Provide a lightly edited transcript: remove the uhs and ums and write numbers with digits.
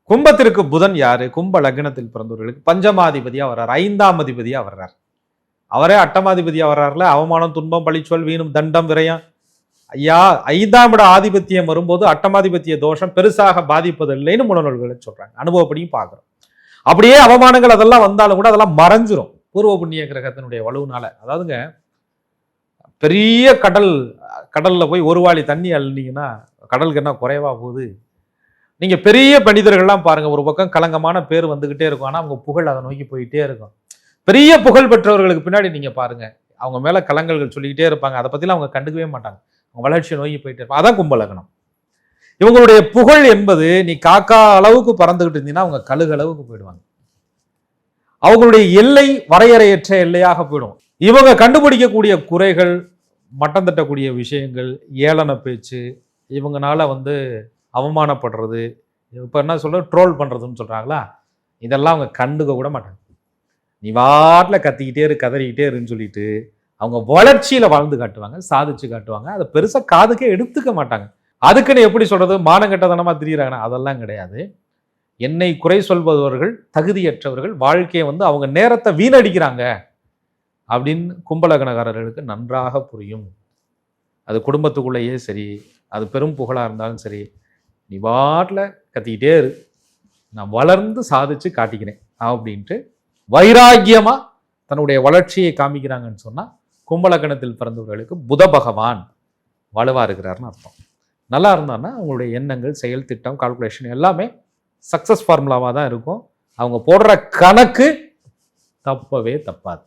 கும்பத்திற்கு புதன் யாரு? கும்ப லக்னத்தில் பிறந்தவர்களுக்கு பஞ்சமாதிபதியா வர்றார், 5ஆம் அதிபதியா வர்றார். அவரே அட்டமாதிபதியா வர்றாருல. அவமானம், துன்பம், பழிச்சொல், வீணும், தண்டம், விரயம். ஐயா, 5ஆம் இட ஆதிபத்தியம் வரும்போது அட்டமாதிபத்திய தோஷம் பெருசாக பாதிப்பதில்லைன்னு முன்னோர்களை சொல்றாங்க. அனுபவப்படியும் பார்க்கிறோம். அப்படியே அவமானங்கள் அதெல்லாம் வந்தாலும் கூட அதெல்லாம் மறைஞ்சிரும் பூர்வ புண்ணிய கிரகத்தினுடைய வலுவுனால. அதாவதுங்க, பெரிய கடல்ல போய் ஒரு வாளி தண்ணி அள்ளினீங்கன்னா கடலுக்கு என்ன குறைவா போகுது? நீங்க பெரிய மனிதர்கள்லாம் பாருங்க, ஒரு பக்கம் கலங்கமான பேர் வந்துகிட்டே இருக்கும், ஆனா அவங்க புகழ் அதை நோக்கி போயிட்டே இருக்கும். பெரிய புகழ் பெற்றவர்களுக்கு பின்னாடி நீங்க பாருங்க, அவங்க மேல கலங்கல்கள் சொல்லிக்கிட்டே இருப்பாங்க, அதை பத்திலாம் அவங்க கண்டுக்கவே மாட்டாங்க, அவங்க வளர்ச்சியை நோக்கி போயிட்டே இருப்பாங்க. அதான் கும்பலக்னம். இவங்களுடைய புகழ் என்பது, நீ காக்கா அளவுக்கு பறந்துகிட்டு இருந்தீங்கன்னா அவங்க கழுகு அளவுக்கு போயிடுவாங்க. அவங்களுடைய எல்லை வரையறையற்ற எல்லையாக போயிடும். இவங்க கண்டுபிடிக்கக்கூடிய குறைகள், மட்டம் தட்டக்கூடிய விஷயங்கள், ஏளன பேச்சு, இவங்கனால அவமானப்படுறது, இப்போ என்ன சொல்ற ட்ரோல் பண்றதுன்னு சொல்றாங்களா, இதெல்லாம் அவங்க கண்டுக்க கூட மாட்டாங்க. நீ வாட்டில் கத்திக்கிட்டே இரு, கதறிக்கிட்டே இருன்னு சொல்லிட்டு அவங்க வளர்ச்சியில வாழ்ந்து காட்டுவாங்க, சாதிச்சு காட்டுவாங்க. அதை பெருசா காதுக்கே எடுத்துக்க மாட்டாங்க. அதுக்குன்னு எப்படி சொல்றது, மானங்கட்டதனமா திரியிறாங்கன்னா அதெல்லாம் கிடையாது. என்னை குறை சொல்பவர்கள் தகுதியற்றவர்கள், வாழ்க்கையை அவங்க நேரத்தை வீணடிக்கிறாங்க அப்படின்னு கும்பலக்னக்காரர்களுக்கு நன்றாக புரியும். அது குடும்பத்துக்குள்ளேயே சரி, அது பெரும் புகழா இருந்தாலும் சரி, நீ வாட்டில் கத்திக்கிட்டே இரு, நான் வளர்ந்து சாதிச்சு காட்டிக்கிறேன் அப்படின்ட்டு வைராக்கியமா தன்னுடைய வளர்ச்சியை காமிக்கிறாங்கன்னு சொன்னா கும்பலக்னத்தில் பிறந்தவர்களுக்கு புத பகவான் வலுவா இருக்கிறாருன்னு அர்த்தம். நல்லா இருந்தான்னா அவங்களுடைய எண்ணங்கள், செயல் திட்டம், கால்குலேஷன் எல்லாமே சக்சஸ் ஃபார்முலாவாக தான் இருக்கும். அவங்க போடுற கணக்கு தப்பவே தப்பாது.